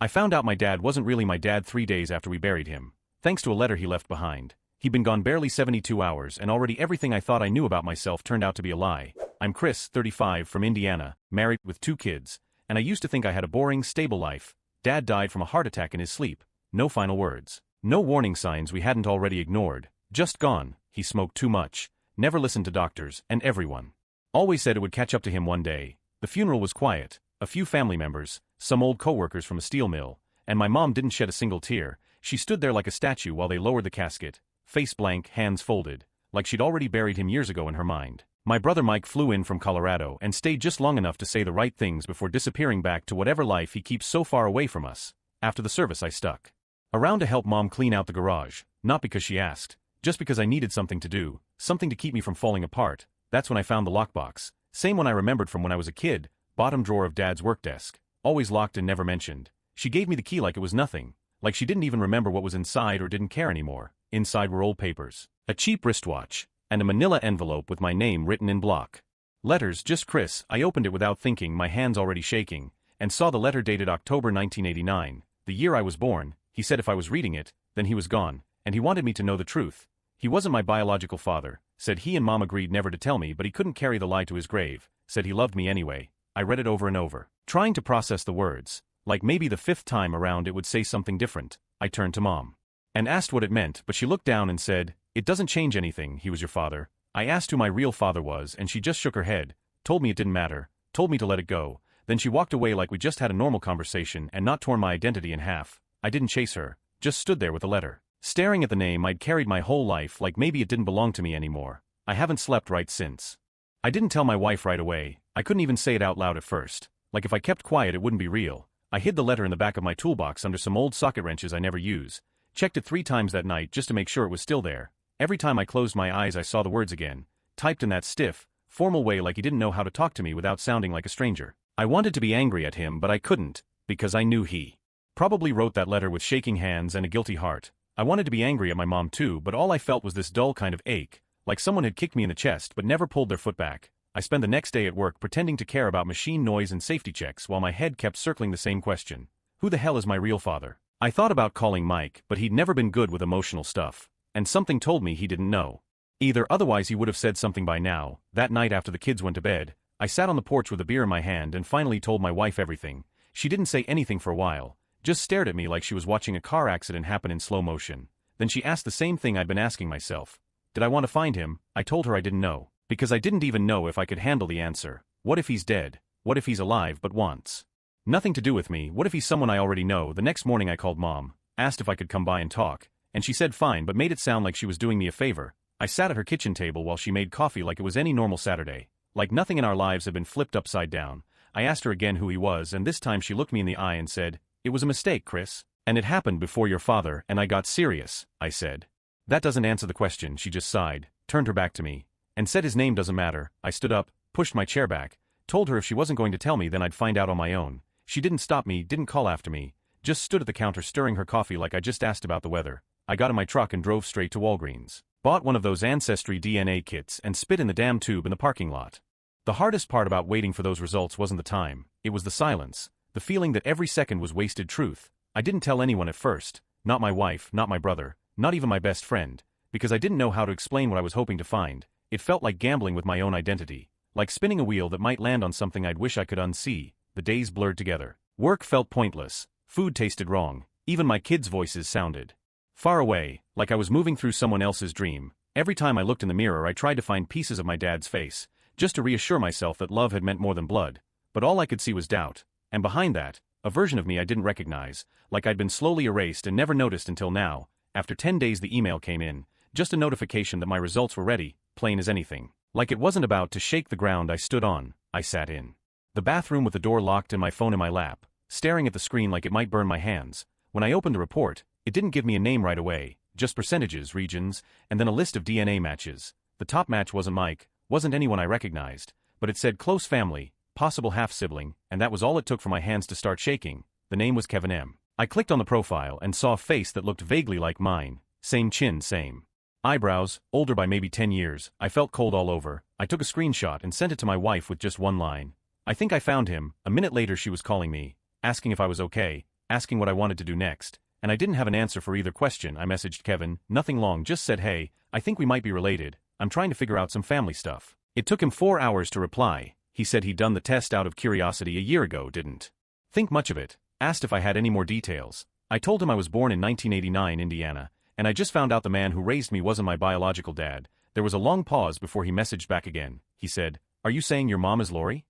I found out my dad wasn't really my dad 3 days after we buried him, thanks to a letter he left behind. He'd been gone barely 72 hours and already everything I thought I knew about myself turned out to be a lie. I'm Chris, 35, from Indiana, married with 2 kids, and I used to think I had a boring, stable life. Dad died from a heart attack in his sleep. No final words. No warning signs we hadn't already ignored. Just gone. He smoked too much, never listened to doctors, and everyone. Always said it would catch up to him one day. The funeral was quiet. A few family members, some old co-workers from a steel mill, and my mom didn't shed a single tear. She stood there like a statue while they lowered the casket, face blank, hands folded, like she'd already buried him years ago in her mind. My brother Mike flew in from Colorado and stayed just long enough to say the right things before disappearing back to whatever life he keeps so far away from us. After the service I stuck around to help Mom clean out the garage, not because she asked, just because I needed something to do, something to keep me from falling apart. That's when I found the lockbox. Same one I remembered from when I was a kid, bottom drawer of Dad's work desk, always locked and never mentioned. She gave me the key like it was nothing, like she didn't even remember what was inside or didn't care anymore. Inside were old papers, a cheap wristwatch, and a manila envelope with my name written in block letters, just Chris. I opened it without thinking, my hands already shaking, and saw the letter dated October 1989, the year I was born. He said if I was reading it, then he was gone, and he wanted me to know the truth. He wasn't my biological father, said he, and Mom agreed never to tell me, but he couldn't carry the lie to his grave, said he loved me anyway. I read it over and over, trying to process the words, like maybe the 5th time around it would say something different. I turned to Mom and asked what it meant, but she looked down and said, "It doesn't change anything, he was your father." I asked who my real father was and she just shook her head, told me it didn't matter, told me to let it go. Then she walked away like we just had a normal conversation and not torn my identity in half. I didn't chase her, just stood there with the letter, staring at the name I'd carried my whole life like maybe it didn't belong to me anymore. I haven't slept right since. I didn't tell my wife right away. I couldn't even say it out loud at first. Like if I kept quiet it wouldn't be real. I hid the letter in the back of my toolbox under some old socket wrenches I never use. Checked it 3 times that night just to make sure it was still there. Every time I closed my eyes I saw the words again, typed in that stiff, formal way like he didn't know how to talk to me without sounding like a stranger. I wanted to be angry at him but I couldn't, because I knew he probably wrote that letter with shaking hands and a guilty heart. I wanted to be angry at my mom too, but all I felt was this dull kind of ache, like someone had kicked me in the chest but never pulled their foot back. I spent the next day at work pretending to care about machine noise and safety checks while my head kept circling the same question. Who the hell is my real father? I thought about calling Mike, but he'd never been good with emotional stuff, and something told me he didn't know either, otherwise he would have said something by now. That night after the kids went to bed, I sat on the porch with a beer in my hand and finally told my wife everything. She didn't say anything for a while, just stared at me like she was watching a car accident happen in slow motion. Then she asked the same thing I'd been asking myself. Did I want to find him? I told her I didn't know, because I didn't even know if I could handle the answer. What if he's dead? What if he's alive but wants nothing to do with me? What if he's someone I already know? The next morning I called Mom, asked if I could come by and talk, and she said fine but made it sound like she was doing me a favor. I sat at her kitchen table while she made coffee like it was any normal Saturday, like nothing in our lives had been flipped upside down. I asked her again who he was, and this time she looked me in the eye and said, "It was a mistake, Chris. And it happened before your father," and I got serious. I said, "That doesn't answer the question." She just sighed, turned her back to me, and said his name doesn't matter. I stood up, pushed my chair back, told her if she wasn't going to tell me then I'd find out on my own. She didn't stop me, didn't call after me, just stood at the counter stirring her coffee like I just asked about the weather. I got in my truck and drove straight to Walgreens. Bought one of those Ancestry DNA kits and spit in the damn tube in the parking lot. The hardest part about waiting for those results wasn't the time, it was the silence, the feeling that every second was wasted truth. I didn't tell anyone at first, not my wife, not my brother, not even my best friend, because I didn't know how to explain what I was hoping to find. It felt like gambling with my own identity, like spinning a wheel that might land on something I'd wish I could unsee. The days blurred together. Work felt pointless, food tasted wrong, even my kids' voices sounded far away, like I was moving through someone else's dream. Every time I looked in the mirror I tried to find pieces of my dad's face, just to reassure myself that love had meant more than blood, but all I could see was doubt, and behind that, a version of me I didn't recognize, like I'd been slowly erased and never noticed until now. After 10 days the email came in, just a notification that my results were ready, plain as anything. Like it wasn't about to shake the ground I stood on. I sat in the bathroom with the door locked and my phone in my lap, staring at the screen like it might burn my hands. When I opened the report, it didn't give me a name right away, just percentages, regions, and then a list of DNA matches. The top match wasn't Mike, wasn't anyone I recognized, but it said close family, possible half-sibling, and that was all it took for my hands to start shaking. The name was Kevin M. I clicked on the profile and saw a face that looked vaguely like mine. Same chin, same eyebrows, older by maybe 10 years. I felt cold all over. I took a screenshot and sent it to my wife with just one line. "I think I found him." A minute later she was calling me, asking if I was okay. asking what I wanted to do next, and I didn't have an answer for either question. I messaged Kevin, nothing long, just said, hey, I think we might be related, I'm trying to figure out some family stuff. It took him 4 hours to reply. He said he'd done the test out of curiosity a year ago, didn't think much of it, asked if I had any more details. I told him I was born in 1989 Indiana, and I just found out the man who raised me wasn't my biological dad. There was a long pause before he messaged back again. He said, are you saying your mom is Lori?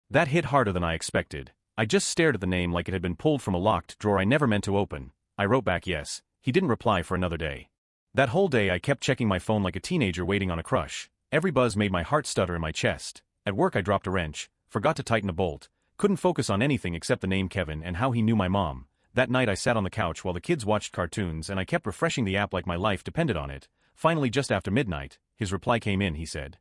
That hit harder than I expected. I just stared at the name like it had been pulled from a locked drawer I never meant to open. I wrote back yes. He didn't reply for another day. That whole day I kept checking my phone like a teenager waiting on a crush. Every buzz made my heart stutter in my chest. At work I dropped a wrench, forgot to tighten a bolt, couldn't focus on anything except the name Kevin and how he knew my mom. That night I sat on the couch while the kids watched cartoons and I kept refreshing the app like my life depended on it. Finally, just after midnight, his reply came in. He said,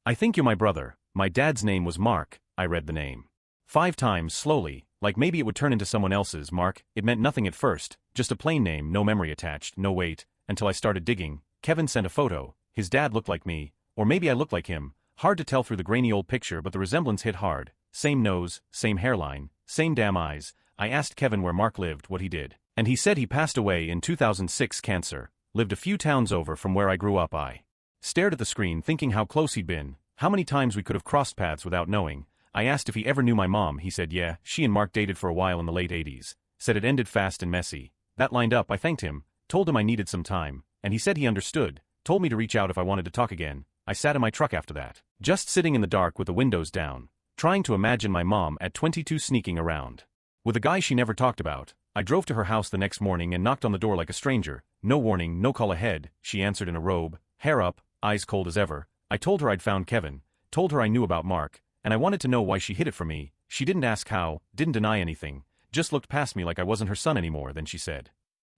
I think you're my brother. My dad's name was Mark. I read the name 5 times slowly, like maybe it would turn into someone else's. Mark. It meant nothing at first, just a plain name, no memory attached, no weight, until I started digging. Kevin sent a photo. His dad looked like me, or maybe I looked like him. Hard to tell through the grainy old picture, but the resemblance hit hard. Same nose, same hairline, same damn eyes. I asked Kevin where Mark lived, what he did, and he said he passed away in 2006, cancer. Lived a few towns over from where I grew up. I stared at the screen thinking how close he'd been, how many times we could have crossed paths without knowing. I asked if he ever knew my mom. He said yeah, she and Mark dated for a while in the late 80s. Said it ended fast and messy. That lined up. I thanked him, told him I needed some time, and he said he understood, told me to reach out if I wanted to talk again. I sat in my truck after that, just sitting in the dark with the windows down, trying to imagine my mom at 22 sneaking around with a guy she never talked about. I drove to her house the next morning and knocked on the door like a stranger. No warning, no call ahead. She answered in a robe, hair up, eyes cold as ever. I told her I'd found Kevin, told her I knew about Mark, and I wanted to know why she hid it from me. She didn't ask how, didn't deny anything, just looked past me like I wasn't her son anymore. Then she said,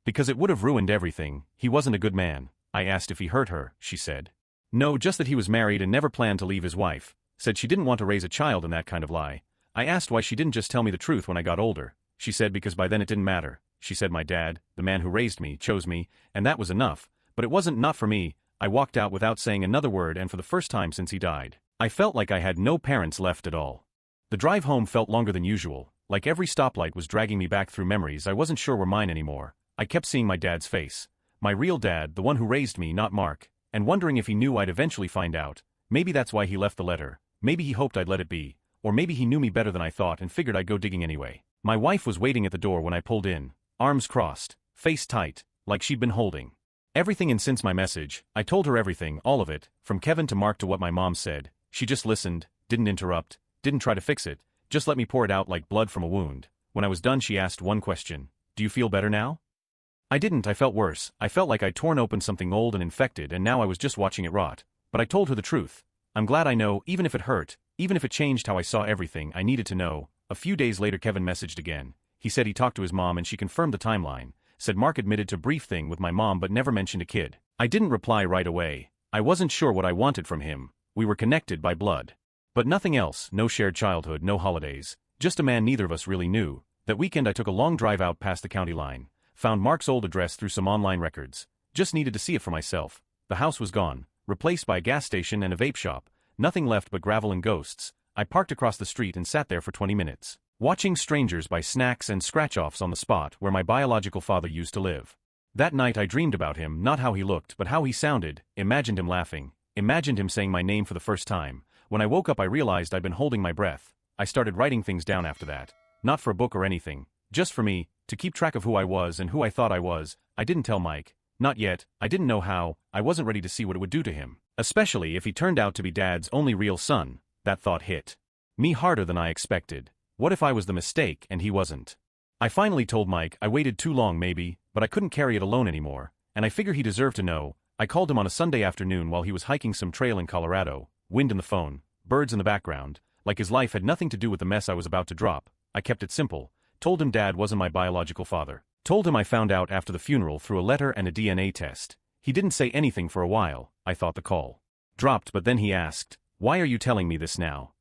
because it would have ruined everything. He wasn't a good man. I asked if he hurt her. She said, no, just that he was married and never planned to leave his wife. Said she didn't want to raise a child in that kind of lie. I asked why she didn't just tell me the truth when I got older. She said because by then it didn't matter. She said my dad, the man who raised me, chose me, and that was enough. But it wasn't not for me. I walked out without saying another word, and for the first time since he died, I felt like I had no parents left at all. The drive home felt longer than usual, like every stoplight was dragging me back through memories I wasn't sure were mine anymore. I kept seeing my dad's face. My real dad, the one who raised me, not Mark, and wondering if he knew I'd eventually find out. Maybe that's why he left the letter. Maybe he hoped I'd let it be. Or maybe he knew me better than I thought and figured I'd go digging anyway. My wife was waiting at the door when I pulled in, arms crossed, face tight, like she'd been holding everything. And since my message, I told her everything, all of it, from Kevin to Mark to what my mom said. She just listened, didn't interrupt, didn't try to fix it, just let me pour it out like blood from a wound. When I was done, she asked one question. Do you feel better now? I didn't. I felt worse. I felt like I'd torn open something old and infected, and now I was just watching it rot. But I told her the truth. I'm glad I know, even if it hurt, even if it changed how I saw everything I needed to know. A few days later Kevin messaged again. He said he talked to his mom and she confirmed the timeline. Said Mark admitted to brief thing with my mom but never mentioned a kid. I didn't reply right away. I wasn't sure what I wanted from him. We were connected by blood, but nothing else. No shared childhood, no holidays. Just a man neither of us really knew. That weekend I took a long drive out past the county line. Found Mark's old address through some online records. Just needed to see it for myself. The house was gone, replaced by a gas station and a vape shop. Nothing left but gravel and ghosts. I parked across the street and sat there for 20 minutes, watching strangers buy snacks and scratch-offs on the spot where my biological father used to live. That night I dreamed about him, not how he looked but how he sounded, imagined him laughing, imagined him saying my name for the first time. When I woke up I realized I'd been holding my breath. I started writing things down after that. Not for a book or anything, just for me, to keep track of who I was and who I thought I was. I didn't tell Mike. Not yet. I didn't know how. I wasn't ready to see what it would do to him. Especially if he turned out to be Dad's only real son. That thought hit me harder than I expected. What if I was the mistake and he wasn't? I finally told Mike. I waited too long maybe, but I couldn't carry it alone anymore, and I figure he deserved to know. I called him on a Sunday afternoon while he was hiking some trail in Colorado, wind in the phone, birds in the background, like his life had nothing to do with the mess I was about to drop. I kept it simple. Told him Dad wasn't my biological father. Told him I found out after the funeral through a letter and a DNA test. He didn't say anything for a while. I thought the call dropped, but then he asked, "Why are you telling me this now?"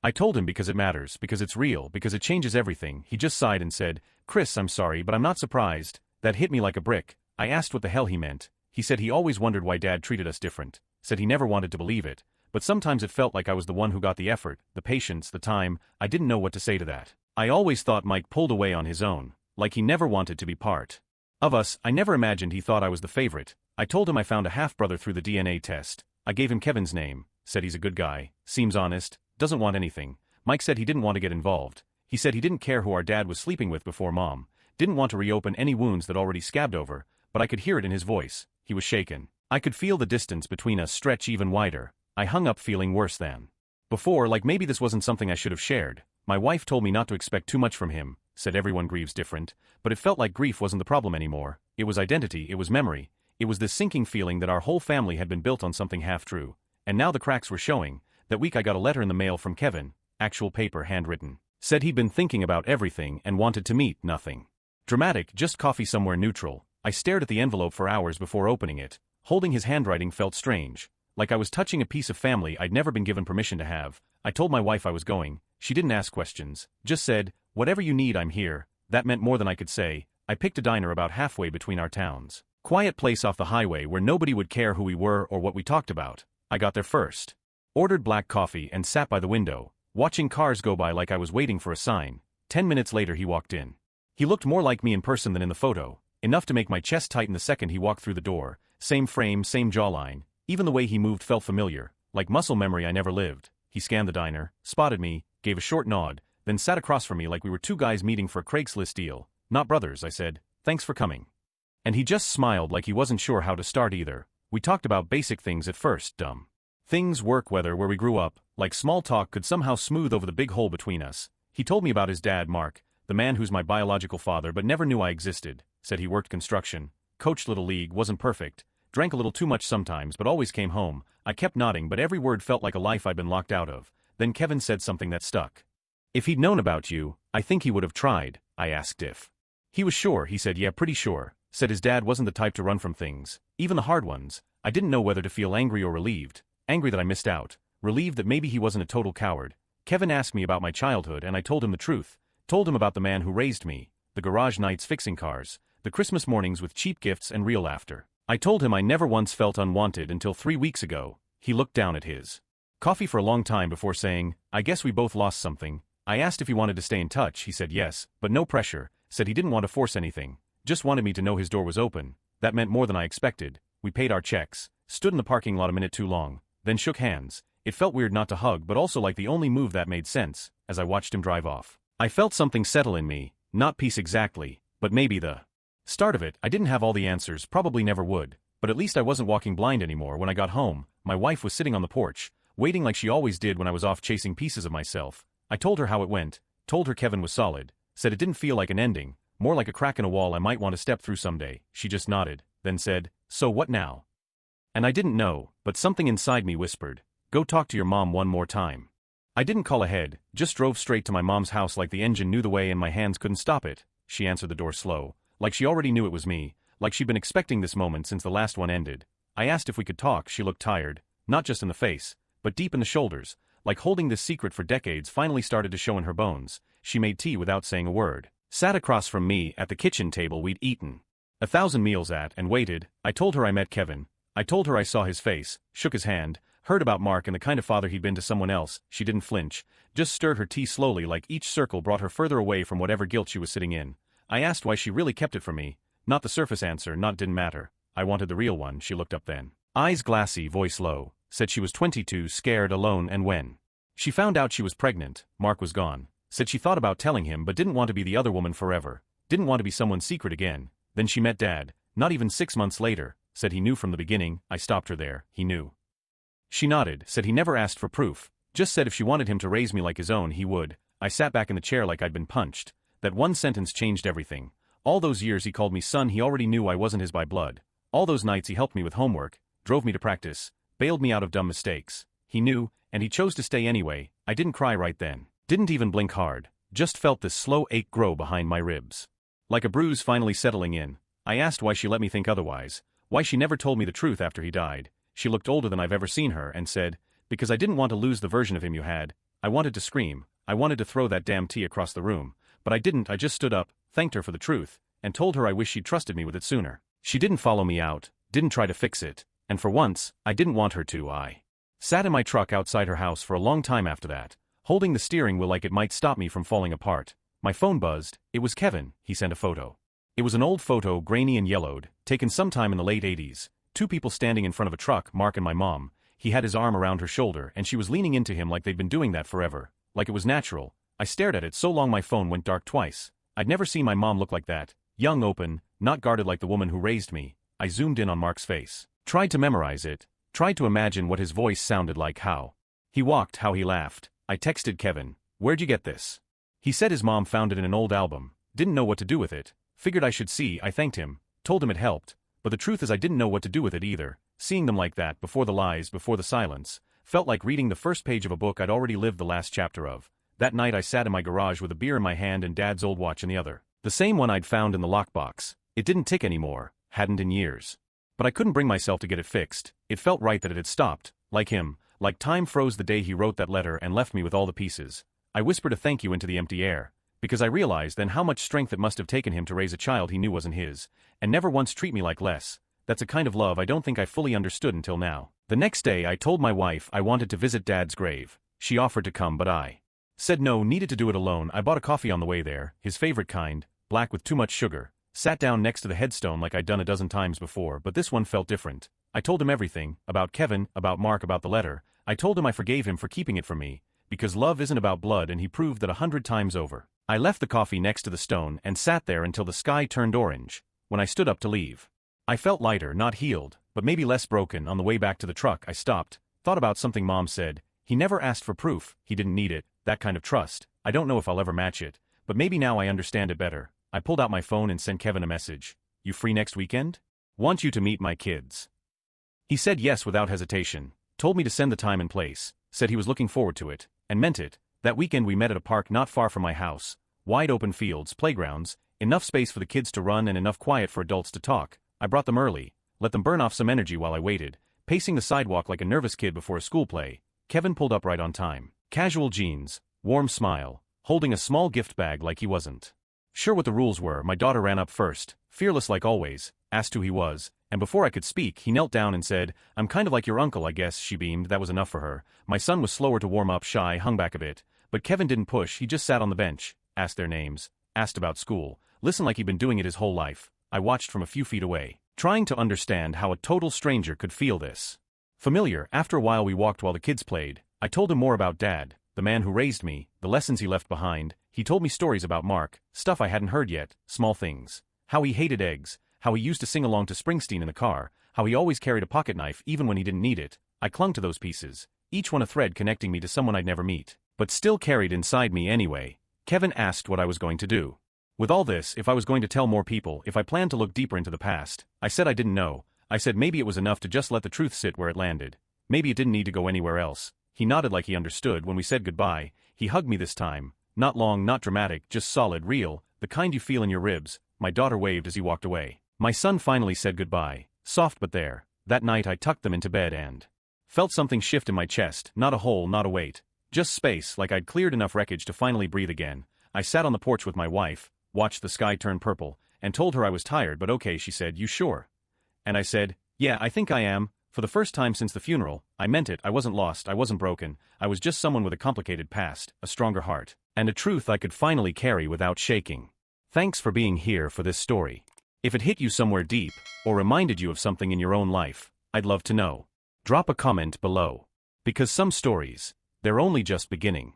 I told him because it matters, because it's real, because it changes everything. He just sighed and said, "Chris, I'm sorry, but I'm not surprised." That hit me like a brick. I asked what the hell he meant. He said he always wondered why Dad treated us different. Said he never wanted to believe it, but sometimes it felt like I was the one who got the effort, the patience, the time. I didn't know what to say to that. I always thought Mike pulled away on his own. like he never wanted to be part of us. I never imagined he thought I was the favorite. I told him I found a half-brother through the DNA test. I gave him Kevin's name, said he's a good guy, seems honest, doesn't want anything. Mike said he didn't want to get involved. He said he didn't care who our dad was sleeping with before Mom, didn't want to reopen any wounds that already scabbed over, but I could hear it in his voice. He was shaken. I could feel the distance between us stretch even wider. I hung up feeling worse than before, like maybe this wasn't something I should have shared. My wife told me not to expect too much from him, said everyone grieves different, but it felt like grief wasn't the problem anymore. It was identity, it was memory. It was this sinking feeling that our whole family had been built on something half-true. And now the cracks were showing. That week I got a letter in the mail from Kevin, actual paper, handwritten. Said he'd been thinking about everything and wanted to meet. Nothing dramatic, just coffee somewhere neutral. I stared at the envelope for hours before opening it. Holding his handwriting felt strange, like I was touching a piece of family I'd never been given permission to have. I told my wife I was going. She didn't ask questions, just said, "Whatever you need, I'm here." That meant more than I could say. I picked a diner about halfway between our towns. Quiet place off the highway where nobody would care who we were or what we talked about. I got there first. Ordered black coffee and sat by the window, watching cars go by like I was waiting for a sign. 10 minutes later he walked in. He looked more like me in person than in the photo, enough to make my chest tighten the second he walked through the door. Same frame, same jawline, even the way he moved felt familiar, like muscle memory I never lived. He scanned the diner, spotted me, gave a short nod, then sat across from me like we were two guys meeting for a Craigslist deal. "Not brothers," I said. "Thanks for coming." And he just smiled like he wasn't sure how to start either. We talked about basic things at first, dumb things, work, weather, where we grew up, like small talk could somehow smooth over the big hole between us. He told me about his dad, Mark, the man who's my biological father but never knew I existed. Said he worked construction, coached Little League, wasn't perfect, drank a little too much sometimes but always came home. I kept nodding but every word felt like a life I'd been locked out of. Then Kevin said something that stuck. "If he'd known about you, I think he would have tried." I asked if he was sure. He said, "Yeah, pretty sure." Said his dad wasn't the type to run from things, even the hard ones. I didn't know whether to feel angry or relieved. Angry that I missed out, relieved that maybe he wasn't a total coward. Kevin asked me about my childhood and I told him the truth. Told him about the man who raised me, the garage nights fixing cars, the Christmas mornings with cheap gifts and real laughter. I told him I never once felt unwanted until 3 weeks ago. He looked down at his coffee for a long time before saying, "I guess we both lost something." I asked if he wanted to stay in touch. He said yes, but no pressure. Said he didn't want to force anything, just wanted me to know his door was open. That meant more than I expected. We paid our checks, stood in the parking lot a minute too long, then shook hands. It felt weird not to hug but also like the only move that made sense. As I watched him drive off, I felt something settle in me, not peace exactly, but maybe the start of it. I didn't have all the answers, probably never would, but at least I wasn't walking blind anymore. When I got home, my wife was sitting on the porch, waiting like she always did when I was off chasing pieces of myself. I told her how it went, told her Kevin was solid, said it didn't feel like an ending, more like a crack in a wall I might want to step through someday. She just nodded, then said, "So what now?" And I didn't know, but something inside me whispered, "Go talk to your mom one more time." I didn't call ahead, just drove straight to my mom's house like the engine knew the way and my hands couldn't stop it. She answered the door slow, like she already knew it was me, like she'd been expecting this moment since the last one ended. I asked if we could talk. She looked tired, not just in the face, but deep in the shoulders, like holding this secret for decades finally started to show in her bones. She made tea without saying a word, sat across from me at the kitchen table we'd eaten 1,000 meals at, and waited. I told her I met Kevin. I told her I saw his face, shook his hand, heard about Mark and the kind of father he'd been to someone else. She didn't flinch, just stirred her tea slowly like each circle brought her further away from whatever guilt she was sitting in. I asked why she really kept it from me. Not the surface answer, not didn't matter. I wanted the real one. She looked up then. Eyes glassy, voice low. Said she was 22, scared, alone, and when she found out she was pregnant, Mark was gone. Said she thought about telling him but didn't want to be the other woman forever. Didn't want to be someone's secret again. Then she met Dad, not even 6 months later. Said he knew from the beginning. I stopped her there. He knew. She nodded, said he never asked for proof. Just said if she wanted him to raise me like his own, he would. I sat back in the chair like I'd been punched. That one sentence changed everything. All those years he called me son, he already knew I wasn't his by blood. All those nights he helped me with homework, drove me to practice, bailed me out of dumb mistakes. He knew, and he chose to stay anyway. I didn't cry right then. Didn't even blink hard. Just felt this slow ache grow behind my ribs. Like a bruise finally settling in. I asked why she let me think otherwise. Why she never told me the truth after he died. She looked older than I've ever seen her and said, "Because I didn't want to lose the version of him you had." I wanted to scream. I wanted to throw that damn tea across the room. But I didn't. I just stood up, thanked her for the truth, and told her I wish she'd trusted me with it sooner. She didn't follow me out, didn't try to fix it, and for once, I didn't want her to. I sat in my truck outside her house for a long time after that, holding the steering wheel like it might stop me from falling apart. My phone buzzed. It was Kevin. He sent a photo. It was an old photo, grainy and yellowed, taken sometime in the late 80s. Two people standing in front of a truck, Mark and my mom. He had his arm around her shoulder and she was leaning into him like they'd been doing that forever, like it was natural. I stared at it so long my phone went dark twice. I'd never seen my mom look like that, young, open, not guarded like the woman who raised me. I zoomed in on Mark's face. Tried to memorize it. Tried to imagine what his voice sounded like, how he walked, how he laughed. I texted Kevin, "Where'd you get this?" He said his mom found it in an old album. Didn't know what to do with it. Figured I should see. I thanked him. Told him it helped. But the truth is I didn't know what to do with it either. Seeing them like that, before the lies, before the silence, felt like reading the first page of a book I'd already lived the last chapter of. That night I sat in my garage with a beer in my hand and Dad's old watch in the other. The same one I'd found in the lockbox. It didn't tick anymore. Hadn't in years. But I couldn't bring myself to get it fixed. It felt right that it had stopped. Like him. Like time froze the day he wrote that letter and left me with all the pieces. I whispered a thank you into the empty air. Because I realized then how much strength it must have taken him to raise a child he knew wasn't his. And never once treat me like less. That's a kind of love I don't think I fully understood until now. The next day I told my wife I wanted to visit Dad's grave. She offered to come but I said no, needed to do it alone. I bought a coffee on the way there, his favorite kind, black with too much sugar. Sat down next to the headstone like I'd done a dozen times before, but this one felt different. I told him everything, about Kevin, about Mark, about the letter. I told him I forgave him for keeping it from me, because love isn't about blood, and he proved that 100 times over. I left the coffee next to the stone and sat there until the sky turned orange. When I stood up to leave, I felt lighter, not healed, but maybe less broken. On the way back to the truck I stopped, thought about something Mom said. He never asked for proof, he didn't need it, that kind of trust. I don't know if I'll ever match it, but maybe now I understand it better. I pulled out my phone and sent Kevin a message. "You free next weekend? Want you to meet my kids." He said yes without hesitation, told me to send the time and place, said he was looking forward to it, and meant it. That weekend we met at a park not far from my house. Wide open fields, playgrounds, enough space for the kids to run and enough quiet for adults to talk. I brought them early, let them burn off some energy while I waited, pacing the sidewalk like a nervous kid before a school play. Kevin pulled up right on time. Casual jeans, warm smile, holding a small gift bag like he wasn't sure what the rules were. My daughter ran up first, fearless like always, asked who he was, and before I could speak he knelt down and said, "I'm kind of like your uncle, I guess." She beamed. That was enough for her. My son was slower to warm up, shy, hung back a bit, but Kevin didn't push. He just sat on the bench, asked their names, asked about school, listened like he'd been doing it his whole life. I watched from a few feet away, trying to understand how a total stranger could feel this familiar. After a while we walked while the kids played. I told him more about Dad, the man who raised me, the lessons he left behind. He told me stories about Mark, stuff I hadn't heard yet, small things. How he hated eggs, how he used to sing along to Springsteen in the car, how he always carried a pocket knife even when he didn't need it. I clung to those pieces, each one a thread connecting me to someone I'd never meet, but still carried inside me anyway. Kevin asked what I was going to do with all this, if I was going to tell more people, if I planned to look deeper into the past. I said I didn't know. I said maybe it was enough to just let the truth sit where it landed. Maybe it didn't need to go anywhere else. He nodded like he understood. When we said goodbye, he hugged me this time. Not long, not dramatic, just solid, real, the kind you feel in your ribs. My daughter waved as he walked away. My son finally said goodbye, soft but there. That night I tucked them into bed and felt something shift in my chest, not a hole, not a weight. Just space, like I'd cleared enough wreckage to finally breathe again. I sat on the porch with my wife, watched the sky turn purple, and told her I was tired but okay. She said, "You sure?" And I said, "Yeah, I think I am." For the first time since the funeral, I meant it. I wasn't lost, I wasn't broken, I was just someone with a complicated past, a stronger heart, and a truth I could finally carry without shaking. Thanks for being here for this story. If it hit you somewhere deep, or reminded you of something in your own life, I'd love to know. Drop a comment below. Because some stories, they're only just beginning.